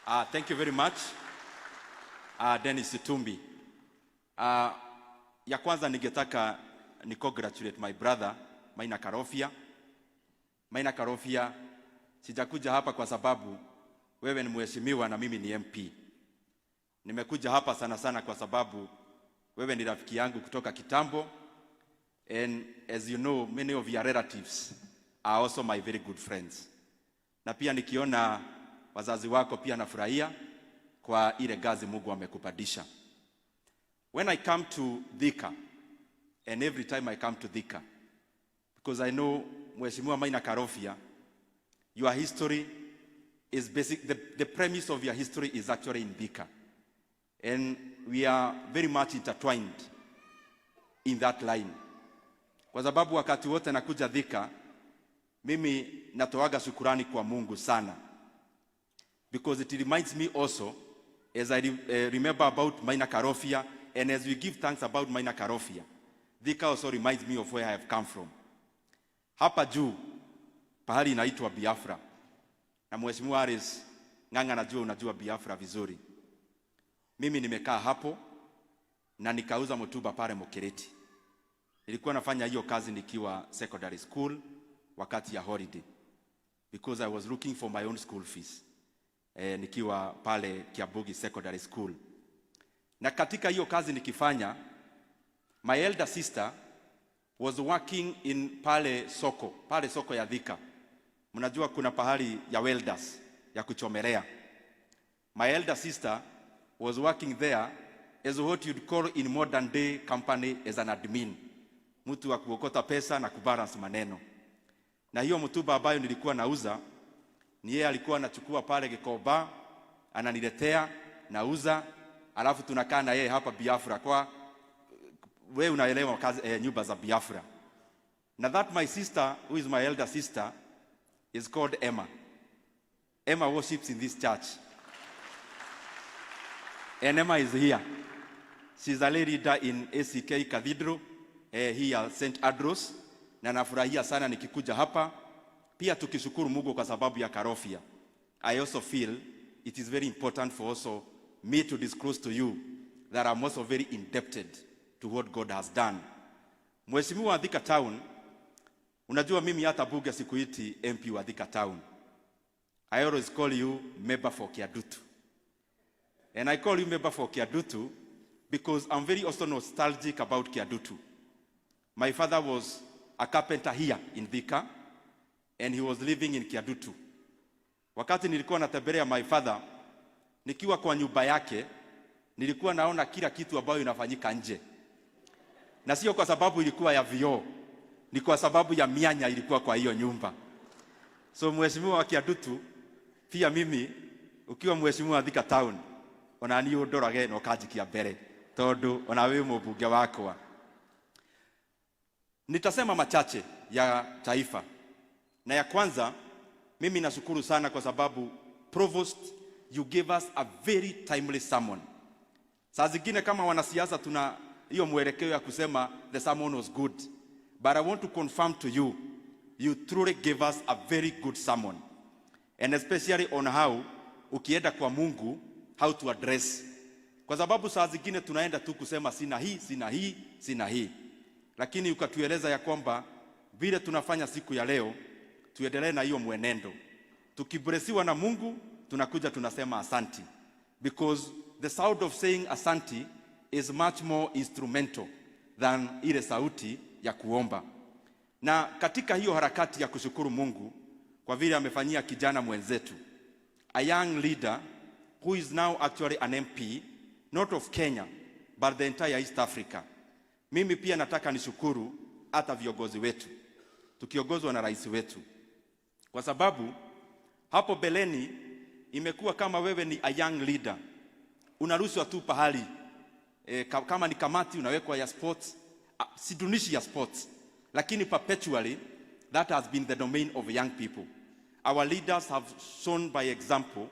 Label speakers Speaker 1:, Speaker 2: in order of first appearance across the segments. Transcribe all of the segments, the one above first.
Speaker 1: Thank you very much, Dennis Tumbi. Ya kwanza ningetaka ni congratulate my brother Maina Karofia. Maina Karofia, sijakuja hapa kwa sababu wewe ni mheshimiwa na mimi ni MP. Nimekuja hapa sana sana kwa sababu wewe ni rafiki yangu kutoka kitambo, and as you know, many of your relatives are also my very good friends. Na pia nikiona wazazi wako pia nafurahia kwa ile gazi Mungu amekupadisha. When I come to Thika, and every time I come to Thika, because I know Mheshimiwa Maina Karofia, your history is basic, the premise of your history is actually in Thika. And we are very much intertwined in that line. Kwa sababu wakati wote nakuja Thika, mimi natoaga shukurani kwa Mungu sana. Because it reminds me also, as I remember about Maina Karofia, and as we give thanks about Maina Karofia, Thika also reminds me of where I have come from. Hapa juu, pahali inaitwa Biafra. Na Mheshimiwa Aris, nganga najua unajua Biafra vizuri. Mimi nimekaa hapo, na nikauza mutuba pale Mokireti. Nilikuwa nafanya hiyo kazi nikiwa secondary school, wakati ya holiday. Because I was looking for my own school fees. Nikiwa pale Kiabugi Secondary School. Na katika hiyo kazi nikifanya, my elder sister was working in pale soko ya Thika. Mnajua kuna pahali ya welders ya kuchomelea. My elder sister was working there as what you'd call in modern day company as an admin. Mtu wa kuokota pesa na kubalance maneno. Na hiyo mtuba ambayo nilikuwa nauza, ni yeye alikuwa anachukua pale Gikoba, ananiletea, nauza, alafu tunakaa na yeye hapa Biafra. Kwa wewe unaelewa kazi nyumba za Biafra. Na that my sister, who is my elder sister, is called Emma. Emma worships in this church. And Emma is here. She's a leader in ACK Cathedral, here St. Andrews. Na nafurahia sana nikikuja hapa. Pia tukishukuru Mungu kwa sababu ya Karofia. I also feel it is very important for also me to disclose to you that I'm also very indebted to what God has done. Mheshimiwa wa Thika Town, unajua mimi hata bunge sikuiti MP wa Thika Town. I always call you member for Kiadutu. And I call you member for Kiadutu because I'm very also nostalgic about Kiadutu. My father was a carpenter here in Thika, and he was living in Kiadutu. Wakati nilikuwa natembelea my father, nikiwa kwa nyumba yake, nilikuwa naona kila kitu ambayo inafanyika nje. Na sio kwa sababu ilikuwa ya vioo, ni kwa sababu ya mianya ilikuwa kwa hiyo nyumba. So mheshimiwa wa Kiadutu, pia mimi ukiwa mheshimiwa wa Thika Town, onani udorage no kajikia mbere, tondu ona wewe mbunge wako. Nitasema machache ya taifa. Na ya kwanza, mimi nashukuru sana kwa sababu Provost, you gave us a very timely sermon. Saa zingine kama wanasiasa tuna hiyo mwelekeo ya kusema the sermon was good. But I want to confirm to you, you truly gave us a very good sermon. And especially on how, ukienda kwa Mungu, how to address. Kwa sababu saa zingine tunaenda tu kusema sina hii. Lakini ukatueleza ya kwamba vile tunafanya siku ya leo, tuendelee na hiyo mwenendo. Tukiblesiwa na Mungu, tunakuja tunasema asanti. Because the sound of saying asanti is much more instrumental than ile sauti ya kuomba. Na katika hiyo harakati ya kushukuru Mungu, kwa vile amefanyia kijana mwenzetu, a young leader who is now actually an MP, not of Kenya, but the entire East Africa. Mimi pia nataka nishukuru hata viongozi wetu, tukiongozwa na rais wetu. Kwa sababu hapo beleni imekuwa kama wewe ni a young leader, unarushwa tu pahali, kama ni kamati unawekwa ya sports, sidunishi ya sports, lakini perpetually that has been the domain of young people. Our leaders have shown by example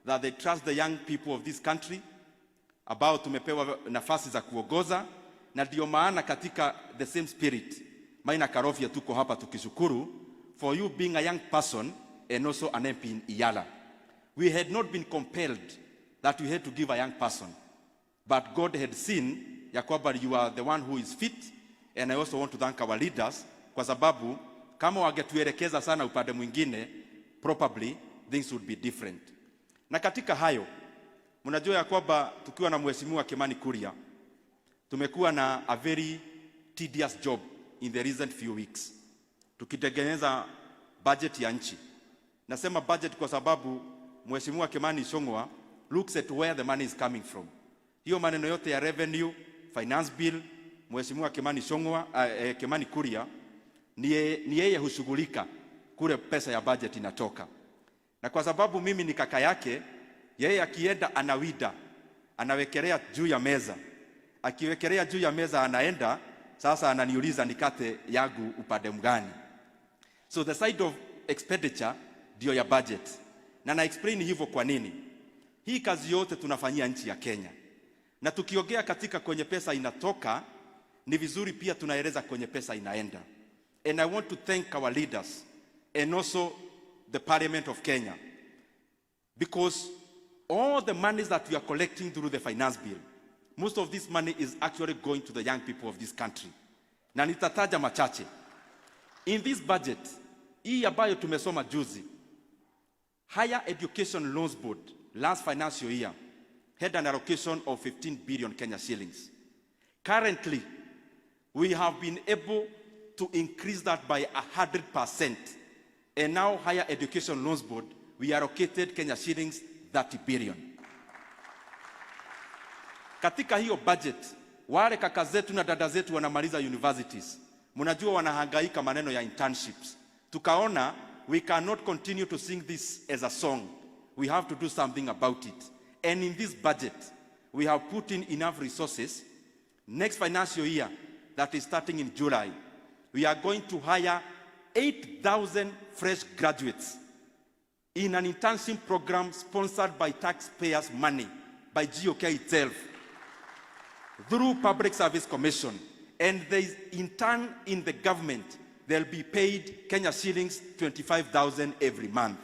Speaker 1: that they trust the young people of this country, ambao tumepewa nafasi za kuongoza. Na ndio maana katika the same spirit, Maina Karofia tuko hapa tukishukuru for you being a young person and also an MP in Iyala. We had not been compelled that we had to give a young person. But God had seen ya kwamba you are the one who is fit, and I also want to thank our leaders kwa sababu kama wangetuelekeza sana upande mwingine, probably things would be different. Na katika hayo, mnajua ya kwamba tukiwa na mheshimiwa Kimani Kuria, tumekuwa na a very tedious job in the recent few weeks. Tukitengeneza budget ya nchi. Nasema budget kwa sababu mheshimiwa Kimani Ichung'wah looks at where the money is coming from. Hiyo maneno yote ya revenue, finance bill, mheshimiwa Kimani Ichung'wah, Kimani Kuria, ni yeye hushughulika kule pesa ya budget inatoka. Na kwa sababu mimi ni kaka yake, yeye akienda anawida, anawekelea juu ya meza. Akiwekelea juu ya meza anaenda, sasa ananiuliza nikate yangu upande mgani. So the side of expenditure ndio ya budget. Na na explain hivyo kwa nini. Hii kazi yote tunafanyia nchi ya Kenya. Na tukiongea katika kwenye pesa inatoka, ni vizuri pia tunaeleza kwenye pesa inaenda. And I want to thank our leaders and also the Parliament of Kenya, because all the monies that we are collecting through the finance bill, most of this money is actually going to the young people of this country. Na nitataja machache. In this budget, hii ambayo tumesoma juzi, Higher Education Loans Board last financial year had an allocation of 15 billion Kenya shillings. Currently, we have been able to increase that by 100%. And now Higher Education Loans Board, we allocated Kenya shillings 30 billion. Katika hiyo budget, wale kaka zetu na dada zetu wanamaliza universities, mnajua wanahangaika maneno ya internships. Tukaona we cannot continue to sing this as a song. We have to do something about it. And in this budget, we have put in enough resources. Next financial year, that is starting in July, we are going to hire 8,000 fresh graduates in an internship program sponsored by taxpayers' money, by GOK itself, through Public Service Commission. And they, in turn, in the government, they'll be paid Kenya shillings 25,000 every month.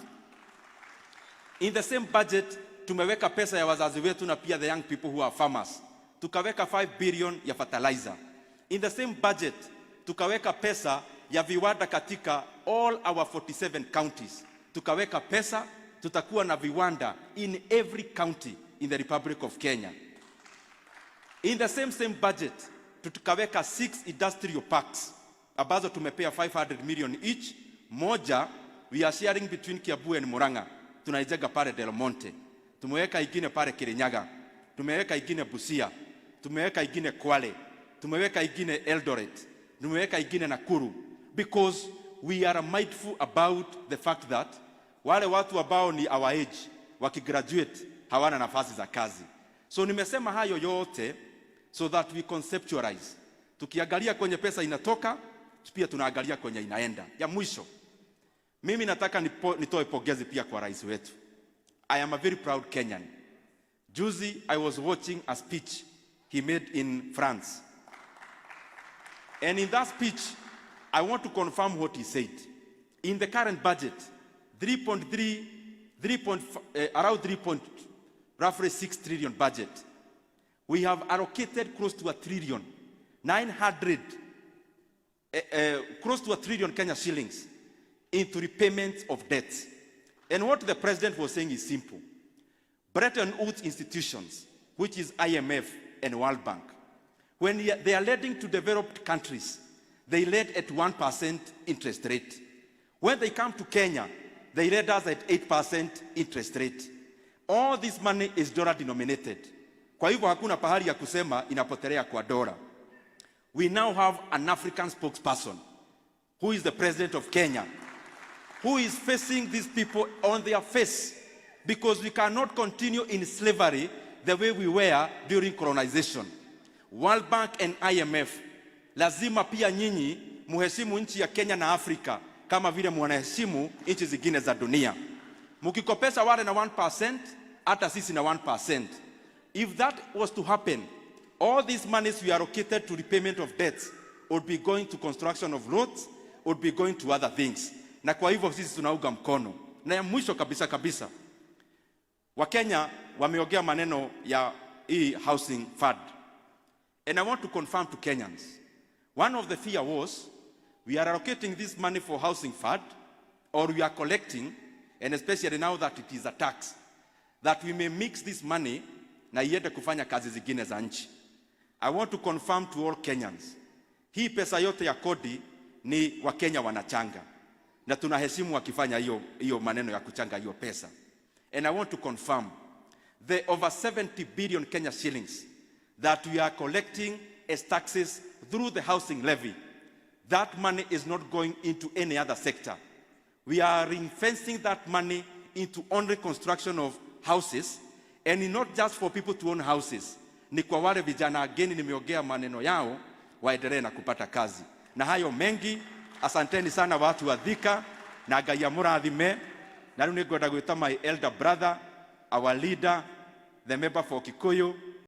Speaker 1: In the same budget, tumeweka pesa ya wazazi wetu na pia the young people who are farmers. Tukaweka 5 billion ya fertilizer. In the same budget, tukaweka pesa ya viwanda katika all our 47 counties. Tukaweka pesa, tutakuwa na viwanda in every county in the Republic of Kenya. In the same budget, tukaweka 6 industrial parks, ambazo tumepea 500 million each. Moja, we are sharing between Kiambu and Murang'a. Tunaijenga pale Del Monte. Tumeweka ingine pale Kirinyaga. Tumeweka ingine Busia. Tumeweka ingine Kwale. Tumeweka ingine Eldoret. Tumeweka ingine Nakuru. Because we are mindful about the fact that wale watu ambao ni our age, wakigraduate, hawana nafasi za kazi. So nimesema hayo yote so that we conceptualize. Tukiangalia kwenye pesa inatoka, pia tunaangalia kwenye inaenda. Ya mwisho, mimi nataka nitoe pongezi pia kwa rais wetu. I am a very proud Kenyan. Juzi, I was watching a speech he made in France. And in that speech, I want to confirm what he said. In the current budget, around roughly 6 trillion budget, we have allocated close to 1 trillion, close to 1 trillion Kenya shillings into repayment of debt. And what the president was saying is simple. Brethren Woods institutions, which is IMF and World Bank, when they are lending to developed countries, they lend at 1% interest rate. When they come to Kenya, they lend us at 8% interest rate. All this money is dollar denominated. Kwa hivyo hakuna pahali ya kusema inapotelea kwa dola. We now have an African spokesperson, who is the president of Kenya, who is facing these people on their face, because we cannot continue in slavery the way we were during colonization. World Bank and IMF, lazima pia nyinyi muheshimu nchi ya Kenya na Afrika kama vile mwanaheshimu nchi zingine za dunia. Mukikopesha wale na 1%, hata sisi na 1%. If that was to happen, all these monies we allocated to repayment of debts would be going to construction of roads, would be going to other things. Na kwa hivyo sisi tunauga mkono. Na ya mwisho kabisa, Wakenya wameongea maneno ya hii housing fund. And I want to confirm to Kenyans, one of the fear was, we are allocating this money for housing fund, or we are collecting, and especially now that it is a tax, that we may mix this money na iende kufanya kazi zingine za nchi. I want to confirm to all Kenyans, hii pesa yote ya kodi ni Wakenya wanachanga, na tunaheshimu wakifanya hiyo maneno ya kuchanga hiyo pesa. And I want to confirm, the over 70 billion Kenya shillings that we are collecting as taxes through the housing levy, that money is not going into any other sector. We are ring-fencing that money into only construction of houses, and not just for people to own houses. Ni kwa wale vijana ageni nimeongea maneno yao waendelee na kupata kazi. Na hayo mengi, asanteni sana watu wa Thika, na Ngai amurathime. Na rĩu nĩngwenda gwĩta my elder brother, our leader, the member for Kikuyu,